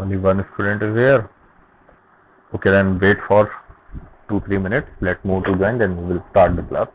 Only one student is here. Okay, then wait for 2-3 minutes. Let move to join, then we will start the class.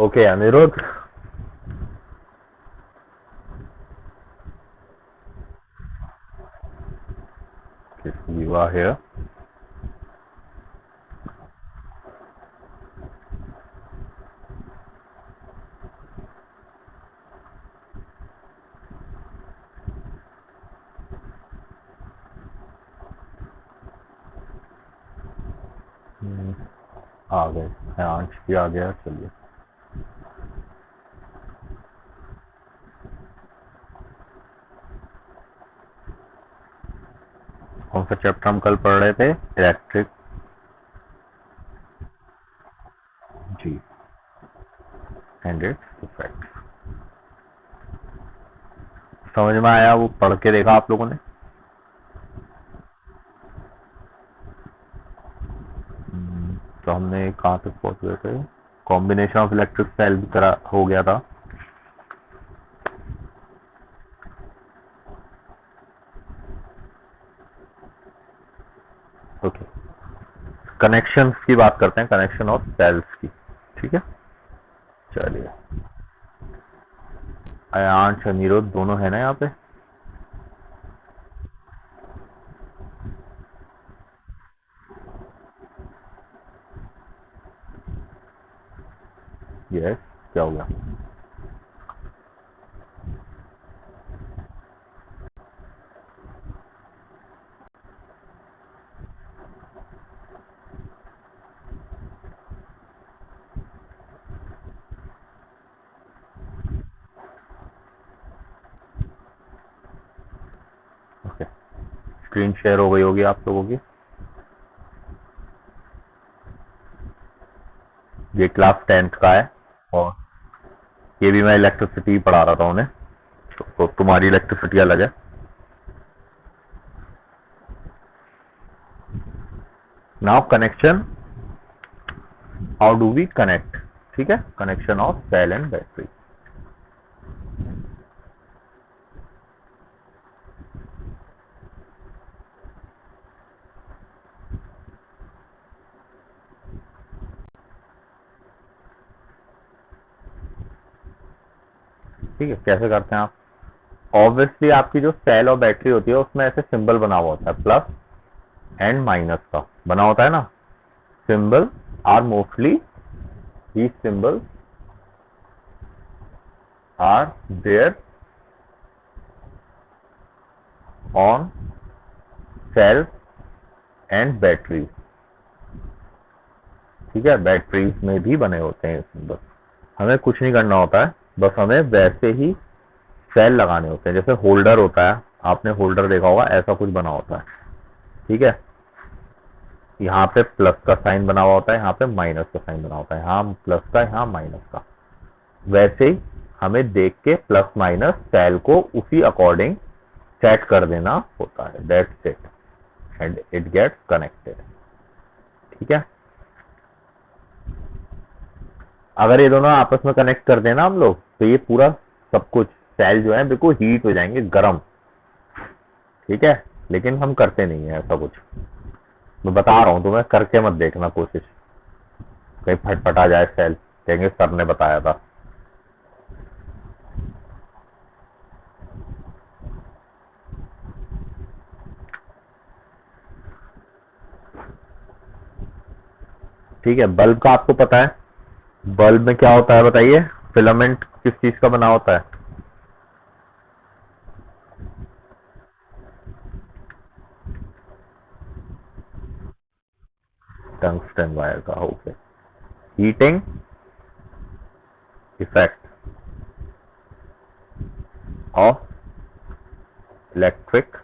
Okay, Anirudh. Yes, you are here. आ गए, आंश भी आ गया। चलिए, कौन सा chapter हम कल पढ़ रहे थे? Electricity and its effect. समझ में आया? वो पढ़ के देखा आप लोगों ने? तो हमने कहाँ तक पहुंच गए थे? कॉम्बिनेशन ऑफ इलेक्ट्रिक सेल की तरह हो गया था। ओके, कनेक्शंस की बात करते हैं, कनेक्शन ऑफ सेल्स की। ठीक है, चलिए। आयांश, अनिरुद्ध दोनों है ना यहाँ पे? यस, क्या हो गया? ओके, स्क्रीन शेयर हो गई होगी आप लोगों की। ये क्लास 10th का है और ये भी मैं इलेक्ट्रिसिटी पढ़ा रहा था उन्हें, तो तुम्हारी इलेक्ट्रिसिटी अलग है। Now connection, how do we connect? ठीक है, connection of cell and battery. ठीक है, कैसे करते हैं आप? ऑब्वियसली आपकी जो सेल और बैटरी होती है उसमें ऐसे सिंबल बना हुआ होता है, प्लस एंड माइनस का बना होता है ना। Symbol are mostly, these symbols are there on cells and batteries। ठीक है, बैटरीज में भी बने होते हैं सिंबल। हमें कुछ नहीं करना होता है, बस हमें वैसे ही सेल लगाने होते हैं। जैसे होल्डर होता है, आपने होल्डर देखा होगा, ऐसा कुछ बना होता है। ठीक है, यहाँ पे प्लस का साइन बना हुआ होता है, यहाँ पे माइनस का साइन बना होता है, यहाँ प्लस का, यहाँ माइनस का। वैसे ही हमें देख के प्लस माइनस सेल को उसी अकॉर्डिंग सेट कर देना होता है। That's it, and it gets connected. ठीक है, अगर ये दोनों आपस में कनेक्ट कर देना हम लोग, तो ये पूरा सब कुछ सेल जो है बिल्कुल हीट हो जाएंगे, गर्म। ठीक है, लेकिन हम करते नहीं है ऐसा कुछ। मैं बता रहा हूँ तुम्हें, करके मत देखना कोशिश, कहीं फटफटा जाए सेल, कहेंगे सर ने बताया था। ठीक है, बल्ब का आपको पता है, बल्ब में क्या होता है बताइए, फिलामेंट किस चीज का बना होता है? टंगस्टन वायर का। Okay, heating effect of electric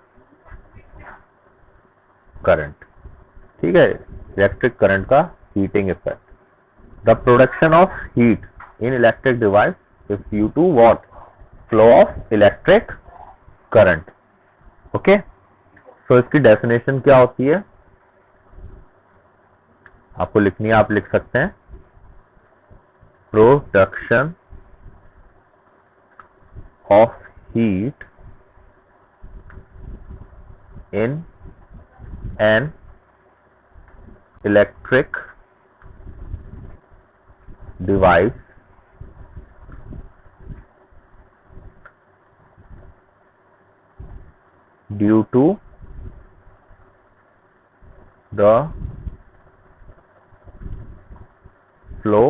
current. ठीक है, इलेक्ट्रिक करंट का heating effect. The production of heat in electric device is due to what? Flow of electric current. Okay, so इसकी डेफिनेशन क्या होती है, आपको लिखनी है, आप लिख सकते हैं। Production of heat in an electric device due to the flow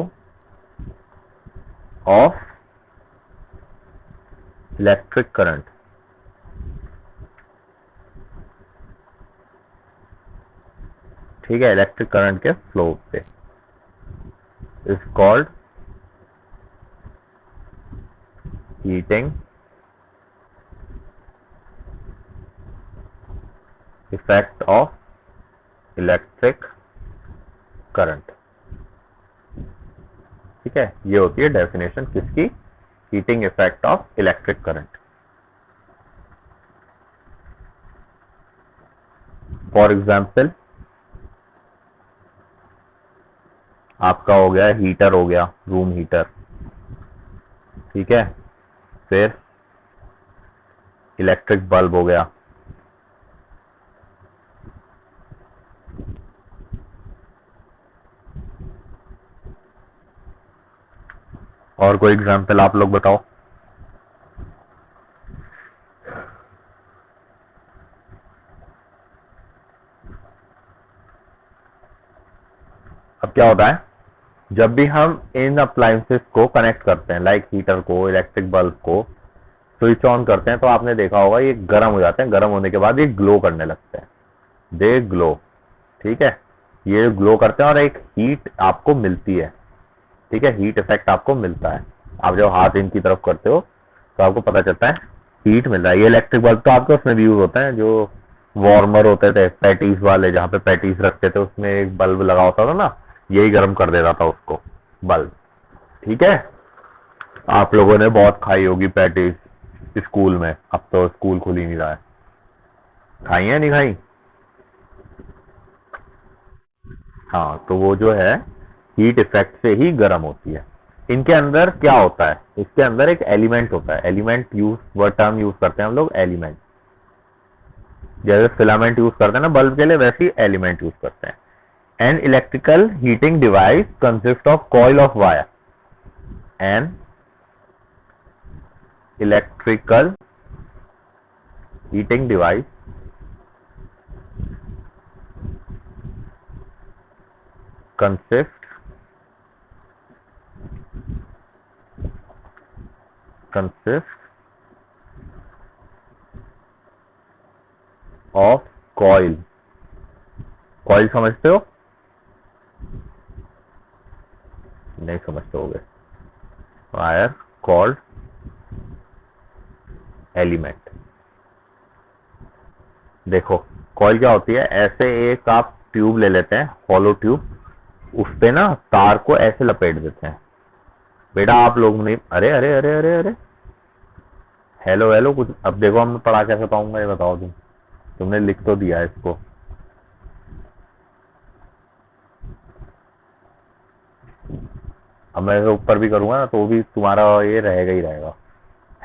of electric current. ठीक है, इलेक्ट्रिक करंट के फ्लो पे is called heating effect of electric current. ठीक है, ये होती है डेफिनेशन किसकी? Heating effect of electric current. For example, आपका हो गया हीटर, हो गया रूम हीटर, ठीक है, फिर इलेक्ट्रिक बल्ब हो गया, और कोई एग्जाम्पल आप लोग बताओ। अब क्या होता है, जब भी हम इन अप्लायंसेस को कनेक्ट करते हैं, लाइक हीटर को, इलेक्ट्रिक बल्ब को, स्विच ऑन करते हैं, तो आपने देखा होगा ये गर्म हो जाते हैं, गर्म होने के बाद ये ग्लो करने लगते हैं, दे ग्लो। ठीक है, ये ग्लो करते हैं और एक हीट आपको मिलती है। ठीक है, हीट इफेक्ट आपको मिलता है, आप जब हाथ इनकी तरफ करते हो तो आपको पता चलता है हीट मिल रहा है। ये इलेक्ट्रिक बल्ब तो आपके उसमें भी यूज होता है, जो वार्मर होते थे पैटीज वाले, जहाँ पे पैटीज रखते थे, उसमें एक बल्ब लगा होता था ना, यही गर्म कर देता था उसको, बल्ब। ठीक है, आप लोगों ने बहुत खाई होगी पैटीज स्कूल में, अब तो स्कूल खुल ही नहीं रहा है, खाई है नहीं खाई? हाँ, तो वो जो है हीट इफेक्ट से ही गर्म होती है। इनके अंदर क्या होता है, इसके अंदर एक एलिमेंट होता है, एलिमेंट यूज, वह टर्म यूज करते हैं हम लोग, एलिमेंट। जैसे फिलामेंट यूज करते हैं ना बल्ब के लिए, वैसे ही एलिमेंट यूज करते हैं। An electrical heating device consist of coil of wire. An electrical heating device consist of coil. Coil समझते हो? नहीं समझते होगे। Wire called element. देखो, कॉइल क्या होती है, ऐसे एक आप ट्यूब ले लेते हैं, हॉलो ट्यूब, उस पे ना तार को ऐसे लपेट देते हैं। बेटा आप लोग नहीं, अरे अरे अरे अरे अरे, हेलो हेलो, कुछ अब देखो, हम पढ़ा कैसे पाऊंगा ये बताओ तुमने लिख तो दिया है इसको। अब मैं ऊपर भी करूंगा ना तो भी तुम्हारा ये रहेगा ही रहेगा।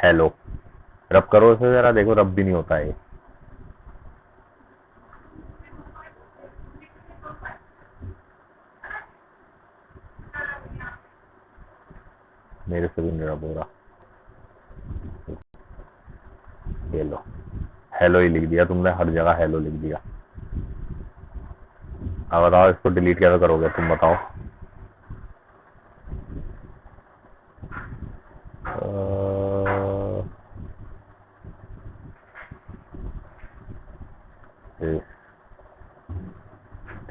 हेलो, रब करो इसे जरा, देखो रब भी नहीं होता है। मेरे से भी नहीं रब हो रहा। ये लो, हेलो ही लिख दिया तुमने, हर जगह हेलो लिख दिया। अब बताओ इसको डिलीट कैसे करोगे, तुम बताओ।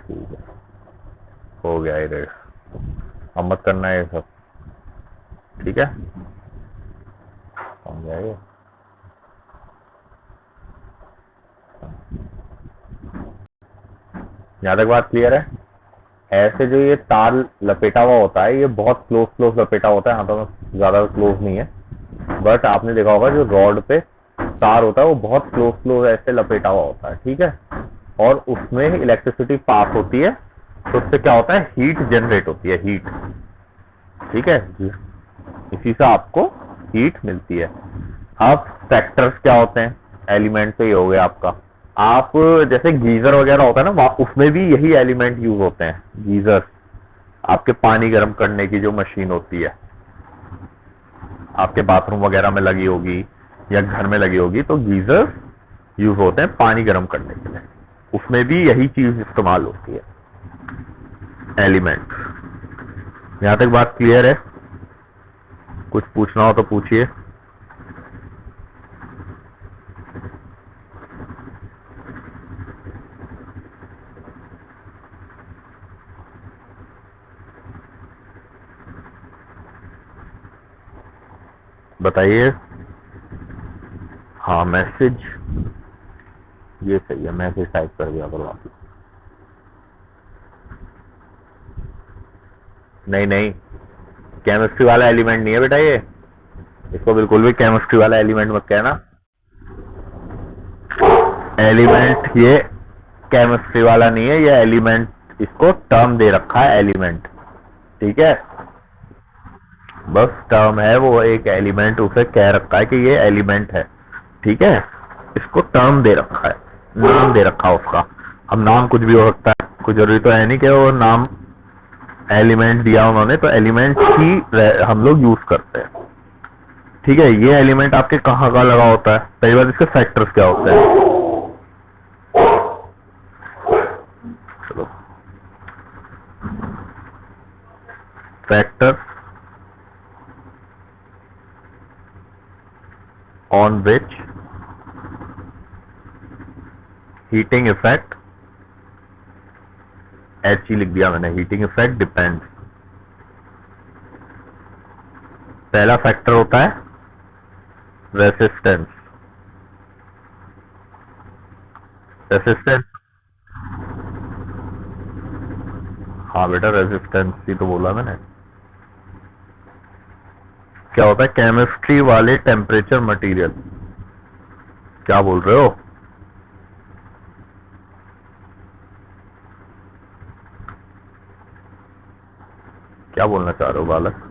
ठीक है, हो गया इरेज। अब मत करना है ये सब, ठीक है, समझाइए। यहाँ तक बात क्लियर है। ऐसे जो ये तार लपेटा हुआ होता है, ये बहुत क्लोज लपेटा होता है, यहाँ तो ज्यादा क्लोज नहीं है, बट आपने देखा होगा जो रॉड पे तार होता है वो बहुत क्लोज ऐसे लपेटा हुआ होता है, ठीक है, और उसमें इलेक्ट्रिसिटी पास होती है, तो उससे क्या होता है, हीट जनरेट होती है, हीट, ठीक है, इसी से आपको हीट मिलती है। अब फैक्टर्स क्या होते हैं, एलिमेंट तो ये हो गया आपका। आप जैसे गीजर वगैरह होता है ना, उसमें भी यही एलिमेंट यूज होते हैं, गीजर, आपके पानी गर्म करने की जो मशीन होती है, आपके बाथरूम वगैरह में लगी होगी या घर में लगी होगी, तो गीजर यूज होते हैं पानी गर्म करने के लिए, उसमें भी यही चीज इस्तेमाल होती है, एलिमेंट। यहां तक बात क्लियर है? कुछ पूछना हो तो पूछिए। बताइए। हाँ, मैसेज, ये सही है, मैसेज टाइप कर दिया करो आप। नहीं नहीं, केमिस्ट्री वाला एलिमेंट नहीं है बेटा ये, इसको बिल्कुल भी केमिस्ट्री वाला एलिमेंट मत कहना। एलिमेंट ये केमिस्ट्री वाला नहीं है, ये एलिमेंट, इसको टर्म दे रखा है एलिमेंट, ठीक है, बस टर्म है, वो एक एलिमेंट उसे कह रखा है कि ये एलिमेंट है, ठीक है, इसको टर्म दे रखा है, नाम दे रखा है उसका। अब नाम कुछ भी हो सकता है, कुछ जरूरी तो है नहीं कि वो नाम एलिमेंट दिया उन्होंने तो एलिमेंट ही हम लोग यूज करते हैं, ठीक है। ये एलिमेंट आपके कहाँ का लगा होता है, पहली बात इसके फैक्टर्स क्या होते हैं, चलो, factors on which heating effect, H लिख दिया मैंने, heating effect depends। पहला फैक्टर होता है रेसिस्टेंस, रेसिस्टेंस, हाँ बेटा रेसिस्टेंस ही तो बोला मैंने। क्या होता है, केमिस्ट्री वाले टेम्परेचर मटेरियल, क्या बोल रहे हो, क्या बोलना चाह रहे हो बालक?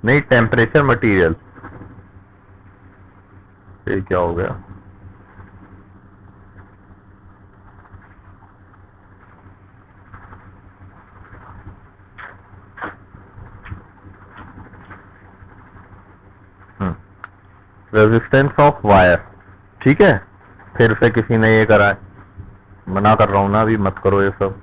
नहीं, टेम्परेचर मटेरियल, ये क्या हो गया, रेजिस्टेंस ऑफ वायर, ठीक है, फिर से किसी ने ये करा है, मना कर रहा हूं ना, अभी मत करो ये सब।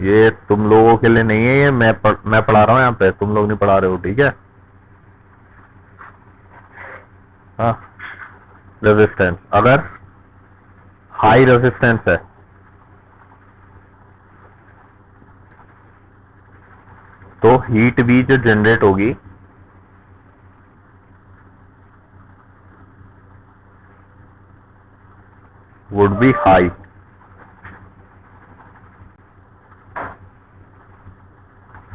ये तुम लोगों के लिए नहीं है, ये मैं पढ़ा रहा हूँ यहाँ पे, तुम लोग नहीं पढ़ा रहे हो, ठीक है। हाँ, रेजिस्टेंस, अगर हाई रेजिस्टेंस है तो हीट भी जो जनरेट होगी वुड बी हाई,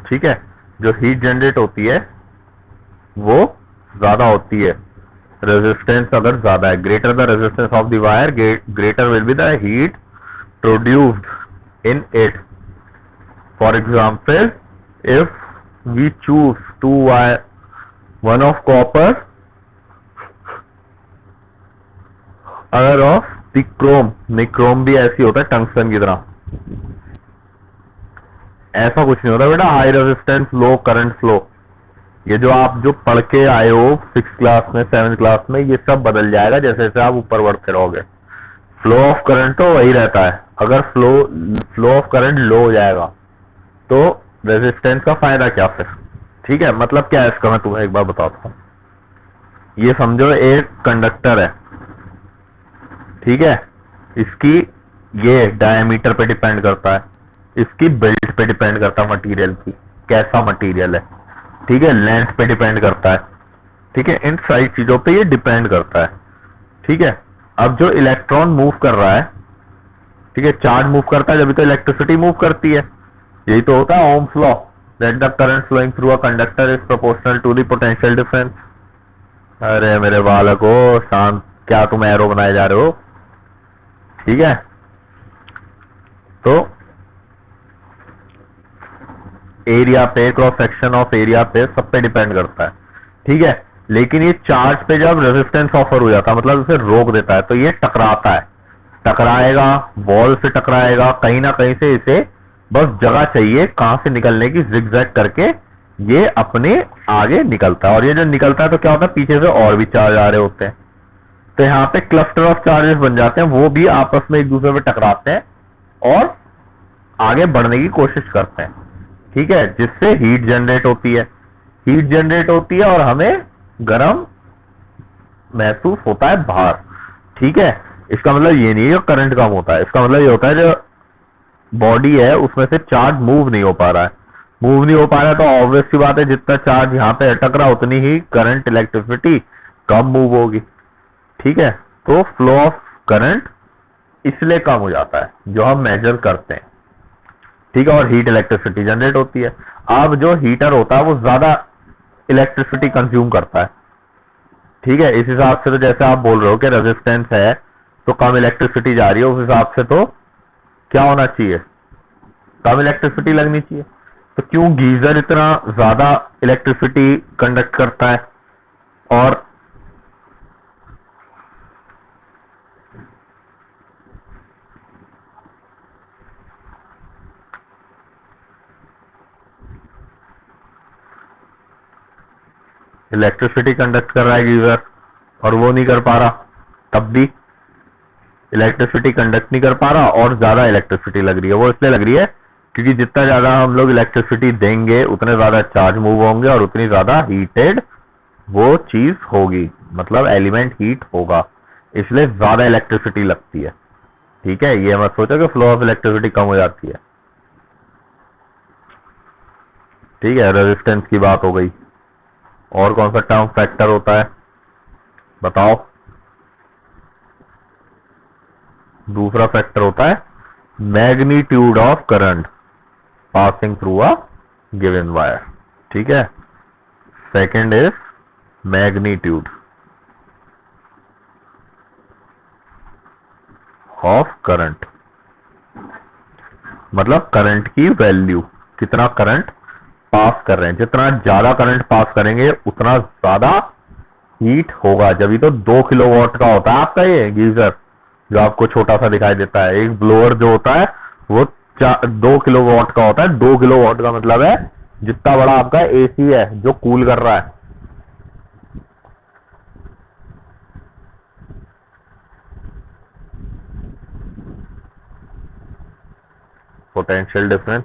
ठीक है, जो हीट जनरेट होती है वो ज्यादा होती है, रेजिस्टेंस अगर ज्यादा है, greater the resistance of the wire greater will be the heat produced in it. For example, if we choose 2 wire, one of copper, other of the chrome, नहीं क्रोम भी ऐसी होता है टंगस्टन की तरह, ऐसा कुछ नहीं होता बेटा। हाई रेजिस्टेंस लो करंट फ्लो, ये जो आप जो पढ़ के आए हो 6th क्लास में 7th क्लास में, ये सब बदल जाएगा जैसे जैसे आप ऊपर बढ़ते रहोगे। फ्लो ऑफ करंट तो वही रहता है। अगर फ्लो ऑफ करंट लो हो जाएगा तो रेजिस्टेंस का फायदा क्या फिर? ठीक है, मतलब क्या है इसका मैं तुम्हें एक बार बताता हूँ। ये समझो एक कंडक्टर है, ठीक है, इसकी ये डायमीटर पे डिपेंड करता है, इसकी बिल्ड पे डिपेंड करता है मटेरियल की, कैसा मटेरियल है, ठीक है, लेंथ पे डिपेंड करता है, ठीक है, इन सारी चीजों पे ये डिपेंड करता है, ठीक है। अब जो इलेक्ट्रॉन मूव कर रहा है, ठीक है, चार्ज मूव करता है जब तो इलेक्ट्रिसिटी मूव करती है, यही तो होता है Ohm's law, that the current flowing through a conductor is proportional to the potential difference. अरे मेरे बालको शांत, क्या तुम एरो बनाए जा रहे हो? ठीक है, तो एरिया पे, क्रॉस सेक्शन ऑफ एरिया पे, सब पे डिपेंड करता है, ठीक है। लेकिन ये चार्ज पे जब रेजिस्टेंस ऑफर हो जाता है, मतलब इसे रोक देता है, तो ये टकराता है, टकराएगा, वॉल से टकराएगा, कहीं ना कहीं से इसे बस जगह चाहिए कहां से निकलने की, जिगजैग करके ये अपने आगे निकलता है। और ये जो निकलता है तो क्या होता है, पीछे से और भी चार्ज आ रहे होते हैं, तो यहाँ पे क्लस्टर ऑफ चार्जेस बन जाते हैं, वो भी आपस में एक दूसरे पे टकराते हैं और आगे बढ़ने की कोशिश करते हैं, ठीक है, जिससे हीट जनरेट होती है, हीट जनरेट होती है और हमें गर्म महसूस होता है बाहर, ठीक है। इसका मतलब ये नहीं है करंट कम होता है, इसका मतलब ये होता है जो बॉडी है उसमें से चार्ज मूव नहीं हो पा रहा है, मूव नहीं हो पा रहा है तो ऑब्वियस सी बात है जितना चार्ज यहाँ पे अटक रहा उतनी ही करंट इलेक्ट्रिसिटी कम मूव होगी, ठीक है। तो फ्लो ऑफ करंट इसलिए कम हो जाता है जो हम मेजर करते हैं, ठीक है, और हीट इलेक्ट्रिसिटी जनरेट होती है। अब जो हीटर होता है वो ज्यादा इलेक्ट्रिसिटी कंज्यूम करता है, ठीक है। इस हिसाब से तो जैसे आप बोल रहे हो कि रेजिस्टेंस है तो कम इलेक्ट्रिसिटी जा रही है, उस हिसाब से तो क्या होना चाहिए, कम इलेक्ट्रिसिटी लगनी चाहिए। तो क्यों गीजर इतना ज्यादा इलेक्ट्रिसिटी कंडक्ट करता है और इलेक्ट्रिसिटी कंडक्ट कर रहा है गीजर और वो नहीं कर पा रहा, तब भी इलेक्ट्रिसिटी कंडक्ट नहीं कर पा रहा और ज्यादा इलेक्ट्रिसिटी लग रही है। वो इसलिए लग रही है क्योंकि जितना ज्यादा हम लोग इलेक्ट्रिसिटी देंगे उतने ज्यादा चार्ज मूव होंगे और उतनी ज्यादा हीटेड वो चीज होगी, मतलब एलिमेंट हीट होगा, इसलिए ज्यादा इलेक्ट्रिसिटी लगती है, ठीक है। ये मत सोचो कि फ्लो ऑफ इलेक्ट्रिसिटी कम हो जाती है, ठीक है। रेजिस्टेंस की बात हो गई, और कौन सा टर्म फैक्टर होता है बताओ? दूसरा फैक्टर होता है magnitude of current passing through a given wire, ठीक है। Second is magnitude of current, मतलब करंट की वैल्यू, कितना करंट पास कर रहे हैं, जितना ज्यादा करंट पास करेंगे उतना ज्यादा हीट होगा। जब भी तो 2 किलोवाट का होता है आपका ये गीजर जो आपको छोटा सा दिखाई देता है, एक ब्लोअर जो होता है वो 2 किलोवाट का होता है। 2 किलोवाट का मतलब है जितना बड़ा आपका एसी है जो कूल कर रहा है, पोटेंशियल डिफरेंस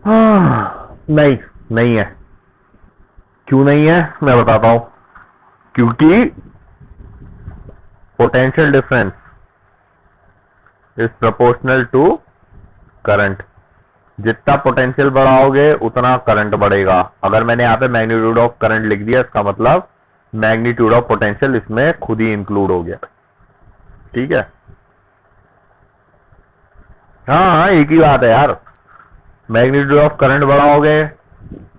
नहीं, नहीं है। क्यों नहीं है मैं बताता हूं, क्योंकि potential difference is proportional to current, जितना पोटेंशियल बढ़ाओगे उतना करंट बढ़ेगा। अगर मैंने यहाँ पे मैग्नीट्यूड ऑफ करंट लिख दिया इसका मतलब मैग्नीट्यूड ऑफ पोटेंशियल इसमें खुद ही इंक्लूड हो गया, ठीक है। हाँ, एक ही बात है यार, मैग्नीट्यूड ऑफ करंट बढ़ाओगे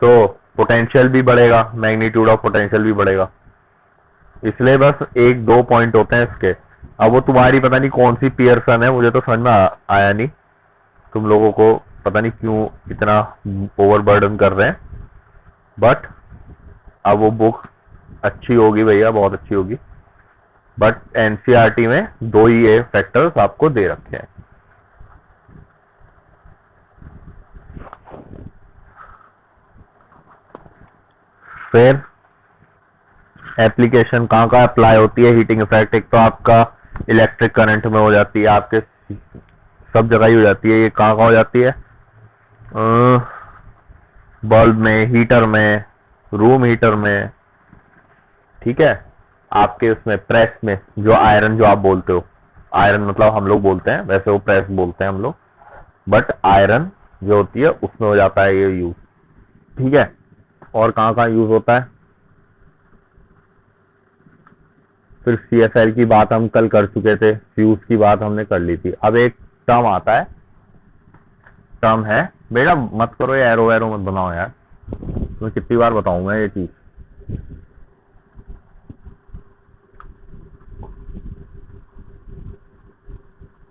तो पोटेंशियल भी बढ़ेगा, मैग्नीट्यूड ऑफ पोटेंशियल भी बढ़ेगा। इसलिए बस 1-2 पॉइंट होते हैं इसके, अब वो तुम्हारी पता नहीं कौन सी पियर्सन है, मुझे तो समझ में आया नहीं, तुम लोगों को पता नहीं क्यों इतना ओवरबर्डन कर रहे हैं, बट अब वो बुक अच्छी होगी भैया, बहुत अच्छी होगी, बट एनसीईआरटी में 2 ही ये फैक्टर्स आपको दे रखे हैं। फिर एप्लीकेशन कहाँ कहाँ अप्लाई होती है हीटिंग इफेक्ट? एक तो आपका इलेक्ट्रिक करंट में हो जाती है, आपके सब जगह ही हो जाती है। ये कहाँ कहाँ हो जाती है? बल्ब में, हीटर में, रूम हीटर में, ठीक है, आपके उसमें प्रेस में, जो आयरन जो आप बोलते हो, आयरन मतलब हम लोग बोलते हैं, वैसे वो प्रेस बोलते हैं हम लोग, बट आयरन जो होती है उसमें हो जाता है ये यूज, ठीक है। और कहाँ कहाँ यूज होता है? फिर CFL की बात हम कल कर चुके थे, फ्यूज की बात हमने कर ली थी। अब एक टर्म आता है, टर्म है, बेटा मत करो ये एरो वैरो मत बनाओ यार, तुम्हें कितनी बार बताऊंगा ये चीज।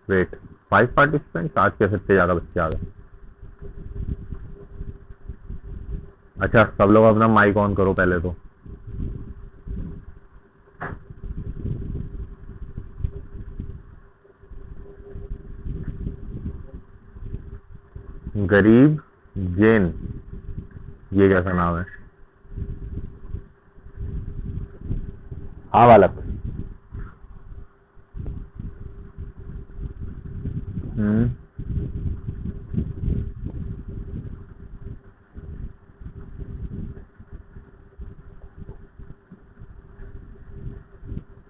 वेट, 5 पार्टिसिपेंट्स, आज कैसे इतने ज्यादा बच्चे आ गए? अच्छा सब लोग अपना माइक ऑन करो पहले तो। गरीब जैन, ये कैसा नाम है? हाँ बालक।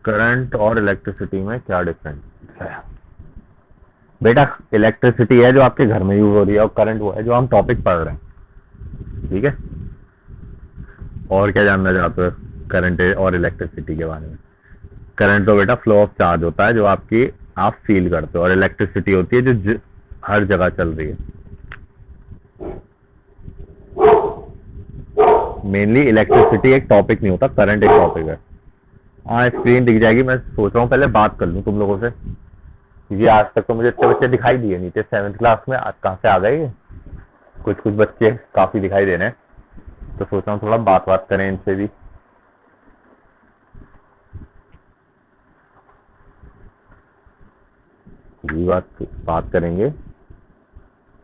करंट और इलेक्ट्रिसिटी में क्या डिफरेंस है? बेटा इलेक्ट्रिसिटी है जो आपके घर में यूज हो रही है, और करंट वो है जो हम टॉपिक पढ़ रहे हैं, ठीक है। और क्या जानना चाहते हो करंट और इलेक्ट्रिसिटी के बारे में? करंट तो बेटा फ्लो ऑफ चार्ज होता है जो आपकी आप फील करते हो, और इलेक्ट्रिसिटी होती है जो हर जगह चल रही है। मेनली इलेक्ट्रिसिटी एक टॉपिक नहीं होता, करंट एक टॉपिक है। हाँ स्क्रीन दिख जाएगी, मैं सोच रहा हूँ पहले बात कर लूँ तुम लोगों से, क्योंकि आज तक तो मुझे इतने बच्चे दिखाई दिए नहीं थे 7th क्लास में, आज कहाँ से आ गए? कुछ कुछ बच्चे काफी दिखाई दे रहे हैं, तो सोच रहा हूँ थोड़ा बात करें इनसे भी। ये बात करेंगे,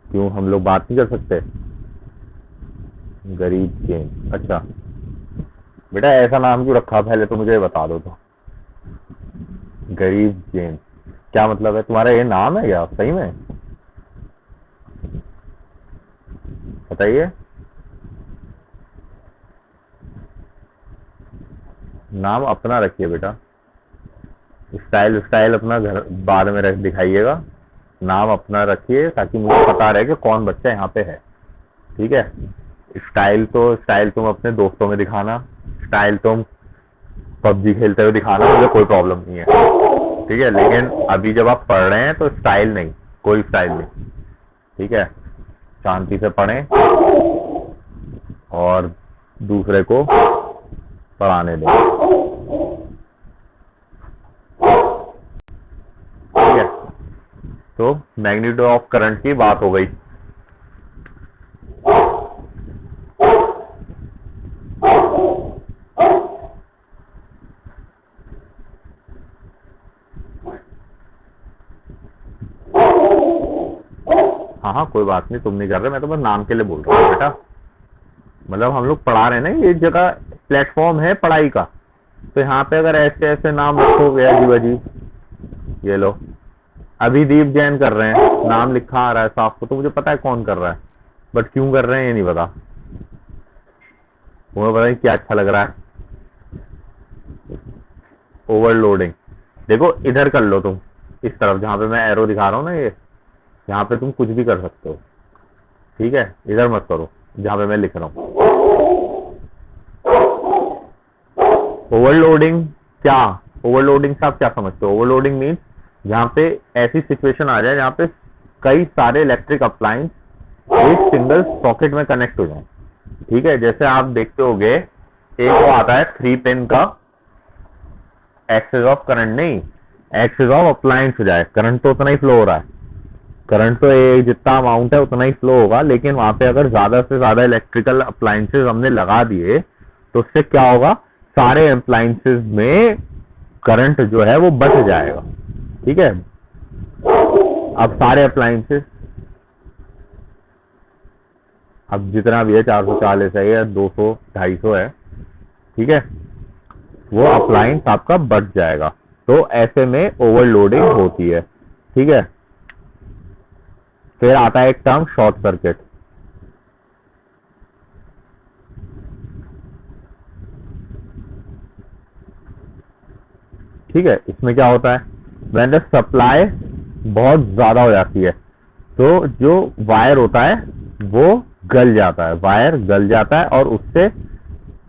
क्यों हम लोग बात नहीं कर सकते? गरीब जैन, अच्छा बेटा ऐसा नाम क्यों रखा पहले तो मुझे बता दो तो। गरीब जैन क्या मतलब है तुम्हारा? ये नाम है क्या सही में? बताइए। नाम अपना रखिए बेटा, स्टाइल अपना घर बाद में रख दिखाइएगा, नाम अपना रखिए ताकि मुझे पता रहे कि कौन बच्चा यहाँ पे है, ठीक है। स्टाइल तुम अपने दोस्तों में दिखाना, स्टाइल तुम PUBG खेलते हुए दिखाना, मुझे कोई प्रॉब्लम नहीं है, ठीक है। लेकिन अभी जब आप पढ़ रहे हैं तो स्टाइल नहीं, कोई स्टाइल नहीं, ठीक है। शांति से पढ़ें और दूसरे को पढ़ाने दें, ठीक है। तो मैग्नीट्यूड ऑफ करंट की बात हो गई। हाँ कोई बात नहीं, तुम नहीं कर रहे, मैं तो बस नाम के लिए बोल रहा हूँ बेटा, मतलब हम लोग पढ़ा रहे हैं ना, ये जगह प्लेटफॉर्म है पढ़ाई का, तो यहाँ पे अगर ऐसे ऐसे नाम रखोगे अजीब अजीब, ये लो अभिदीप जैन कर रहे हैं, नाम लिखा आ रहा है साफ, तो मुझे पता है कौन कर रहा है, बट क्यों कर रहे हैं ये नहीं पता, तुम्हें पता नहीं क्या अच्छा लग रहा है। ओवरलोडिंग, देखो इधर कर लो तुम, इस तरफ जहाँ पे मैं एरो दिखा रहा हूँ ना, ये यहाँ पे तुम कुछ भी कर सकते हो, ठीक है। इधर मत करो जहाँ पे मैं लिख रहा हूँ। ओवरलोडिंग क्या? ओवरलोडिंग से आप क्या समझते हो? ओवरलोडिंग मीन्स जहाँ पे ऐसी सिचुएशन आ जाए जहाँ पे कई सारे इलेक्ट्रिक अप्लायंस एक सिंगल सॉकेट में कनेक्ट हो जाए, ठीक है। जैसे आप देखते होगे एक वो आता है 3 पिन का एक्सेस ऑफ करंट, नहीं एक्सिस ऑफ अप्लायंस हो जाए, करंट तो उतना ही फ्लो हो रहा है, करंट तो ये जितना अमाउंट है उतना ही फ्लो होगा, लेकिन वहां पे अगर ज्यादा से ज्यादा इलेक्ट्रिकल अप्लायंसेस हमने लगा दिए तो उससे क्या होगा, सारे अप्लायंसेस में करंट जो है वो बच जाएगा। ठीक है, अब सारे अप्लायंसेस, अब जितना भी है 440 है या 200 250 है, ठीक है, वो अप्लायंस आपका बच जाएगा। तो ऐसे में ओवरलोडिंग होती है। ठीक है, फिर आता है एक टर्म शॉर्ट सर्किट। ठीक है, इसमें क्या होता है, व्हेन द सप्लाई बहुत ज्यादा हो जाती है तो जो वायर होता है वो गल जाता है, वायर गल जाता है, और उससे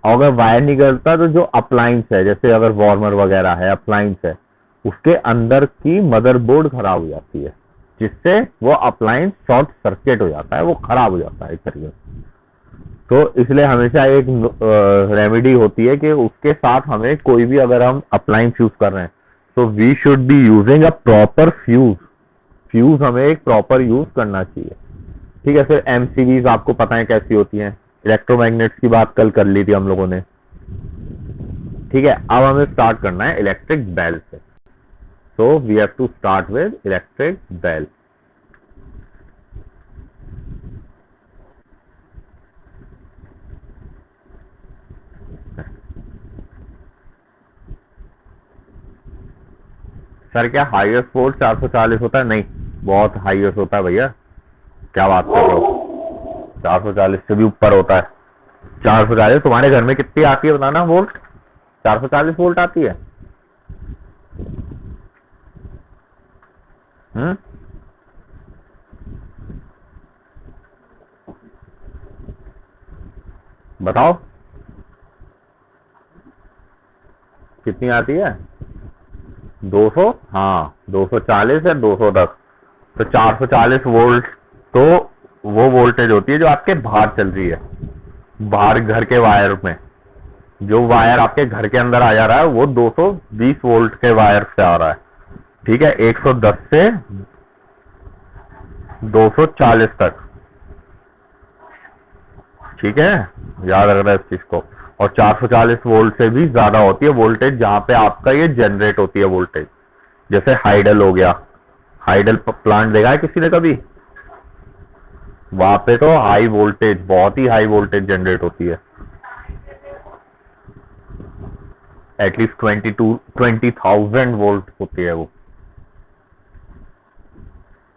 अगर वायर नहीं गलता तो जो अप्लायंस है, जैसे अगर वार्मर वगैरह है, अप्लायंस है, उसके अंदर की मदरबोर्ड खराब हो जाती है, जिससे वो अप्लायंस शॉर्ट सर्किट हो जाता है, वो खराब हो जाता है एक तरीके से। तो इसलिए हमेशा एक रेमेडी होती है कि उसके साथ हमें कोई भी, अगर हम अप्लायंस यूज कर रहे हैं तो we should be using a proper fuse. Fuse हमें एक प्रॉपर यूज करना चाहिए। ठीक है, फिर एमसीबीज आपको पता है कैसी होती हैं, इलेक्ट्रोमैग्नेट्स की बात कल कर ली थी हम लोगों ने। ठीक है, अब हमें स्टार्ट करना है इलेक्ट्रिक बेल से। So we have to start with electric bell. Sir क्या हाईएस्ट वोल्ट 440 होता है? नहीं, बहुत हाईएस्ट होता है भैया, क्या बात कर रहे हो, 440 से भी ऊपर होता है। 440 तुम्हारे घर में कितनी आती है बताना वोल्ट? 440 वोल्ट आती है? हम्म, बताओ कितनी आती है? 200? हाँ, 240 या 210। तो 440 वोल्ट तो वो वोल्टेज होती है जो आपके बाहर चल रही है, बाहर घर के वायर में। जो वायर आपके घर के अंदर आ जा रहा है वो 220 वोल्ट के वायर से आ रहा है। ठीक है, 110 से 240 तक। ठीक है, याद रखना इस चीज को। और 440 वोल्ट से भी ज्यादा होती है वोल्टेज जहां पे आपका ये जनरेट होती है वोल्टेज, जैसे हाइडल हो गया। हाइडल प्लांट देखा है किसी ने कभी? वहां पे तो हाई वोल्टेज, बहुत ही हाई वोल्टेज जनरेट होती है, एटलीस्ट 20,000 वोल्ट होती है वो।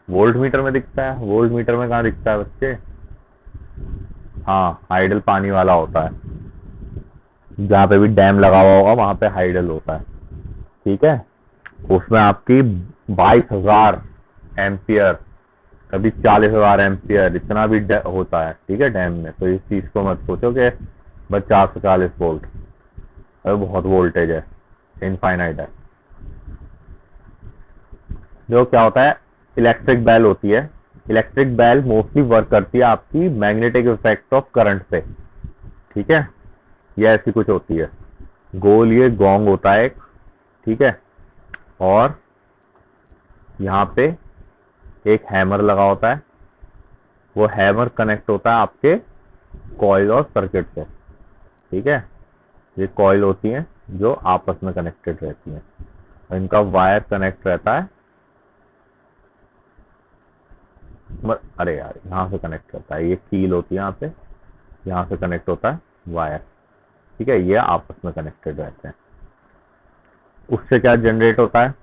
वोल्ट मीटर में दिखता है? वोल्ट मीटर में कहाँ दिखता है बच्चे? हाँ, हाइडल पानी वाला होता है, जहाँ पे भी डैम लगा हुआ होगा वहां पे हाइडल होता है। ठीक है, उसमें आपकी 22,000 एम्पियर, कभी 40,000 एम्पियर, इतना भी होता है। ठीक है, डैम में। तो इस चीज को मत सोचो कि बस 440 वोल्ट, अरे बहुत वोल्टेज है, इनफाइनाइट है। जो क्या होता है, इलेक्ट्रिक बेल होती है। इलेक्ट्रिक बेल मोस्टली वर्क करती है आपकी मैग्नेटिक इफेक्ट ऑफ करंट पे। ठीक है, ये ऐसी कुछ होती है, गोल ये गोंग होता है एक। ठीक है, और यहाँ पे एक हैमर लगा होता है, वो हैमर कनेक्ट होता है आपके कॉइल और सर्किट से। ठीक है, ये कॉइल होती हैं जो आपस में कनेक्टेड रहती हैं, और इनका वायर कनेक्ट रहता है, अरे यार यहाँ से कनेक्ट करता है, ये कील होती है यहाँ पे, यहाँ से कनेक्ट होता है वायर। ठीक है, ये आपस में कनेक्टेड रहते हैं। उससे क्या जनरेट होता है,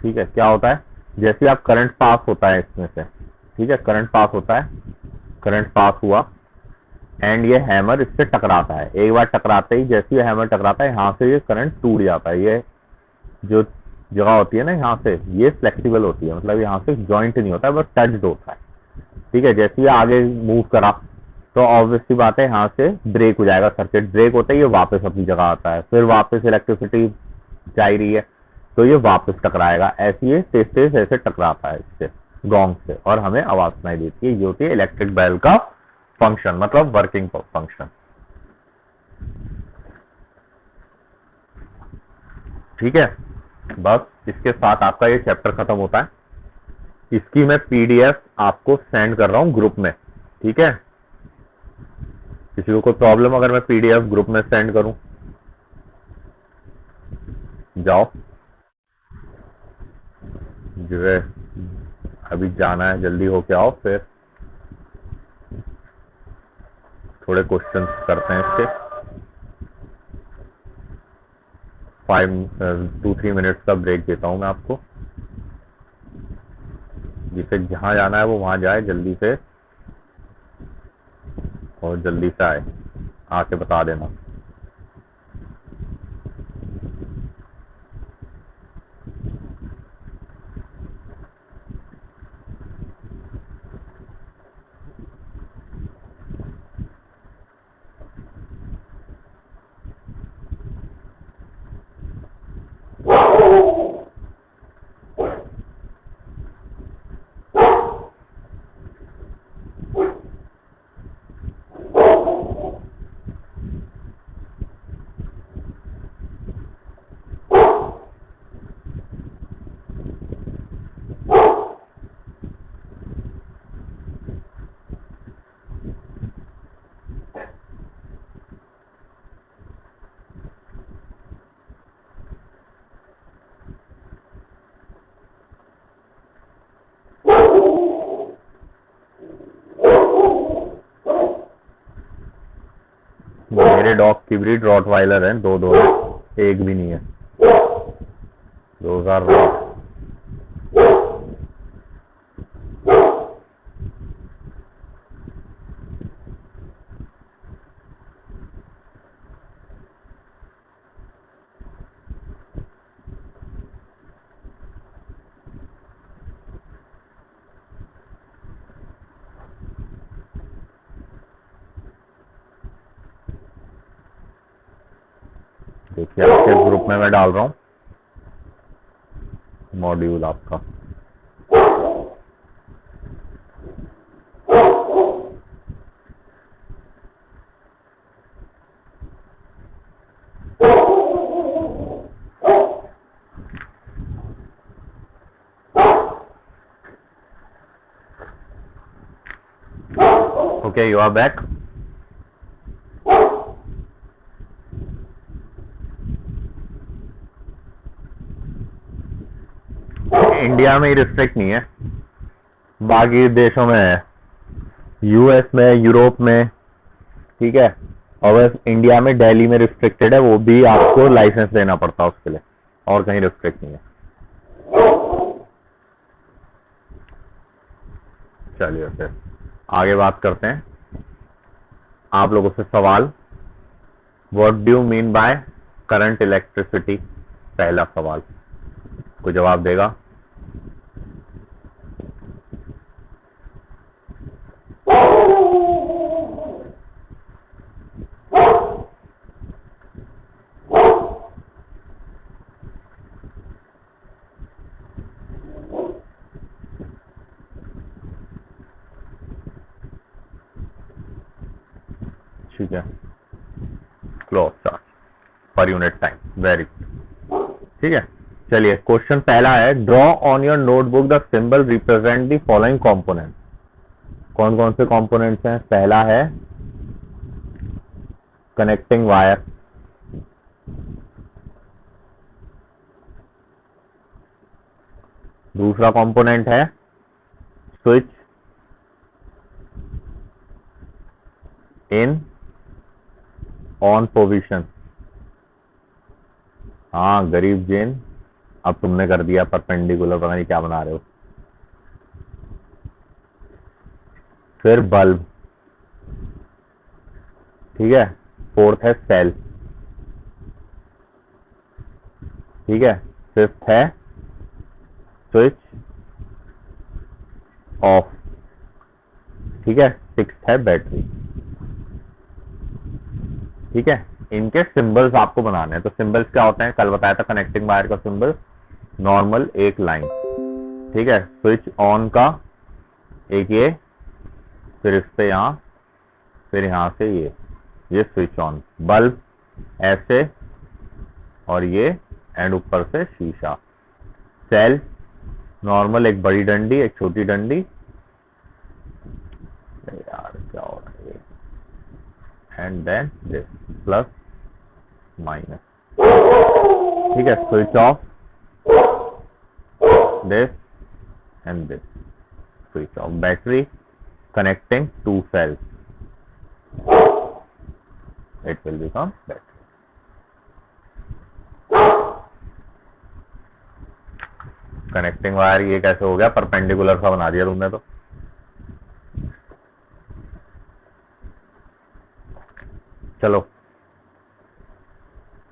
ठीक है, क्या होता है, जैसे आप करंट पास होता है इसमें से, ठीक है, करंट पास होता है, करंट पास हुआ, एंड ये हैमर इससे टकराता है। एक बार टकराते ही, जैसे ये हैमर टकराता है, यहाँ से ये करंट टूट जाता है। ये जो जगह होती है ना यहाँ से, ये फ्लेक्सिबल होती है, मतलब यहाँ से जॉइंट नहीं होता है, बस टच्ड होता है। ठीक है, जैसे ये आगे मूव करा तो ऑब्वियसली बात है यहाँ से ब्रेक हो जाएगा, सर्किट ब्रेक होता है, ये वापस अपनी जगह आता है, फिर वापस इलेक्ट्रिसिटी जा रही है, तो ये वापस टकराएगा, ऐसे ये तेज तेज ऐसे टकराता है इससे, गोंग से, और हमें आवाज सुनाई देती है। ये होती है इलेक्ट्रिक बेल का फंक्शन, मतलब वर्किंग फंक्शन। ठीक है, बस इसके साथ आपका ये चैप्टर खत्म होता है। इसकी मैं पीडीएफ आपको सेंड कर रहा हूं ग्रुप में। ठीक है, किसी को कोई प्रॉब्लम अगर मैं पीडीएफ ग्रुप में सेंड करूं? जाओ, जो है अभी जाना है, जल्दी होके आओ, फिर थोड़े क्वेश्चंस करते हैं इसके। 2-3 मिनट्स का ब्रेक देता हूं मैं आपको। जिसे जहां जाना है वो वहां जाए जल्दी से, और जल्दी से आए, आके बता देना। मेरे डॉग की ब्रीड रॉटवाइलर है, दो है, एक भी नहीं है। 2000 रॉट। देखिए आपके ग्रुप में मैं डाल रहा हूँ मॉड्यूल आपका। Okay, you are back. India में ही रिस्ट्रिक्ट नहीं है, बाकी देशों में है, यूएस में, यूरोप में। ठीक है, और बस इंडिया में दिल्ली में रिस्ट्रिक्टेड है, वो भी आपको लाइसेंस लेना पड़ता है उसके लिए, और कहीं रिस्ट्रिक्ट नहीं है। चलिए फिर आगे बात करते हैं। आप लोगों से सवाल, what do you mean by current electricity? पहला सवाल, कोई जवाब देगा? ठीक है, close charge per unit time, very good. ठीक है, चलिए क्वेश्चन पहला है, draw on your notebook the symbol represent the following component. कौन कौन से कंपोनेंट्स हैं? पहला है कनेक्टिंग वायर, दूसरा कंपोनेंट है स्विच इन ऑन पोजीशन। हाँ गरीब जैन, अब तुमने कर दिया परपेंडिकुलर, पता नहीं क्या बना रहे हो। फिर बल्ब, ठीक है, फोर्थ है सेल, ठीक है, फिफ्थ है स्विच ऑफ, ठीक है, सिक्स्थ है बैटरी। ठीक है, इनके सिंबल्स आपको बनाने हैं। तो सिंबल्स क्या होते हैं? कल बताया था कनेक्टिंग वायर का सिंबल नॉर्मल एक लाइन, ठीक है। स्विच ऑन का एक ये, फिर इस पे यहाँ, फिर यहाँ से ये स्विच ऑन। बल्ब ऐसे, और ये एंड ऊपर से शीशा। सेल नॉर्मल एक बड़ी डंडी, एक छोटी डंडी। यार क्या हो रहा है ये, and then this plus minus, ठीक है। Switch off, this and this, switch off. Battery connecting two cells, it will become battery. Connecting wire ये कैसे हो गया, परपेंडिकुलर सा बना दिया तुमने तो। चलो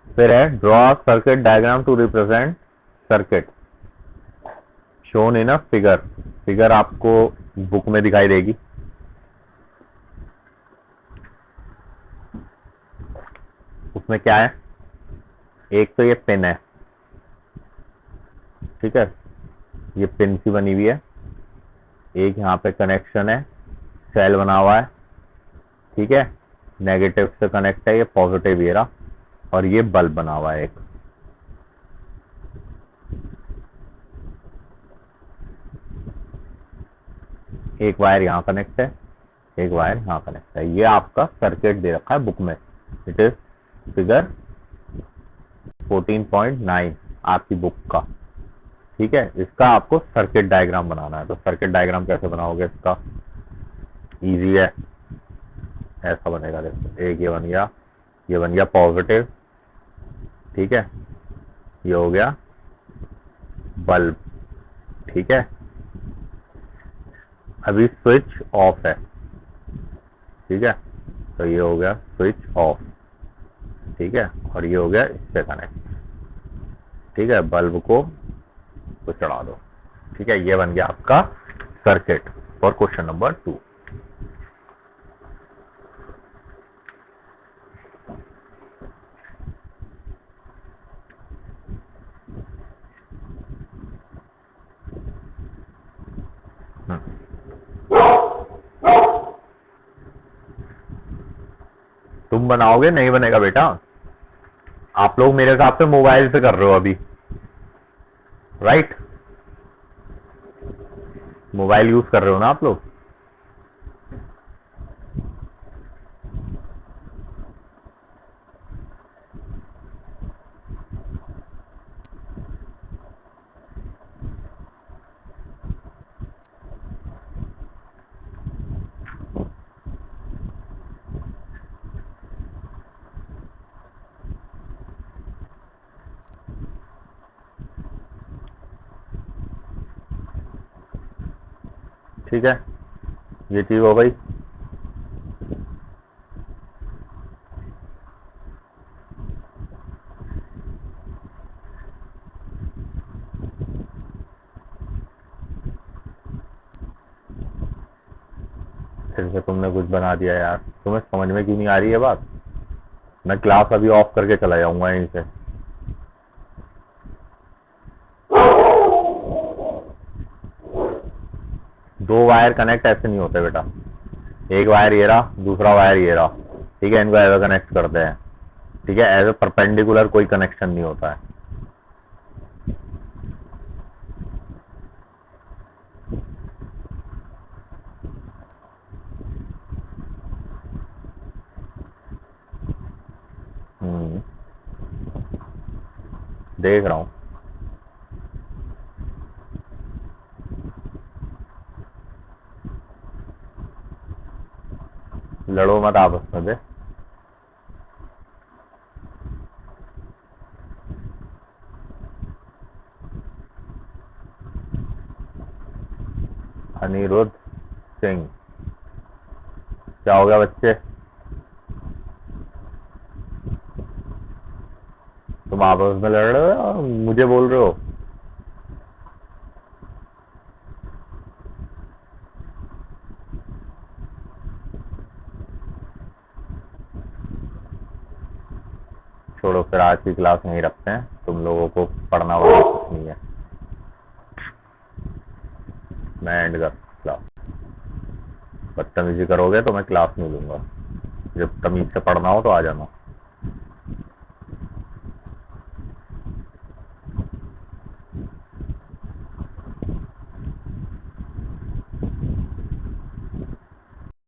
फिर है draw circuit diagram to represent circuit shown in a figure. Figure आपको बुक में दिखाई देगी। उसमें क्या है, एक तो ये पिन है, ठीक है, ये पिन सी बनी हुई है। एक यहाँ पे कनेक्शन है, सेल बना हुआ है, ठीक है, नेगेटिव से कनेक्ट है, ये पॉजिटिव ये रहा, और ये बल्ब बना हुआ है एक वायर यहाँ कनेक्ट है, एक वायर यहाँ कनेक्ट है। ये आपका सर्किट दे रखा है बुक में। इट इज फिगर 14.9 आपकी बुक का, ठीक है। इसका आपको सर्किट डायग्राम बनाना है। तो सर्किट डायग्राम कैसे बनाओगे इसका, इजी है, ऐसा बनेगा। देखो एक ये बन गया पॉजिटिव, ठीक है, ये हो गया बल्ब, ठीक है। अभी स्विच ऑफ है, ठीक है, तो ये हो गया स्विच ऑफ, ठीक है, और ये हो गया इससे कनेक्ट, ठीक है। बल्ब को तो चढ़ा दो, ठीक है। ये बन गया आपका सर्किट फॉर क्वेश्चन नंबर 2। तुम बनाओगे, नहीं बनेगा बेटा। आप लोग मेरे हिसाब से मोबाइल से कर रहे हो अभी, राइट? मोबाइल यूज कर रहे हो ना आप लोग? ठीक है, ये चीज हो गई। फिर से तुमने कुछ बना दिया यार, तुम्हें समझ में क्यों नहीं आ रही है बात? मैं क्लास अभी ऑफ करके चला जाऊंगा यहीं से। दो वायर कनेक्ट ऐसे नहीं होते बेटा। एक वायर ये रहा, दूसरा वायर ये रहा, ठीक है, इनको ऐसे कनेक्ट करते हैं, ठीक है। एज ए परपेंडिकुलर कोई कनेक्शन नहीं होता है। देख रहा हूं। लड़ो मत आपस में बे। अनिरुद्ध सिंह, क्या हो गया बच्चे? तुम आपस में लड़ रहे हो और मुझे बोल रहे हो? छोड़ो, फिर आज की क्लास नहीं रखते हैं। तुम लोगों को पढ़ना वाला कुछ नहीं है। मैं एंड कर क्लास। बदतमीजी करोगे तो मैं क्लास नहीं लूंगा। जब तमीज से पढ़ना हो तो आ जाना।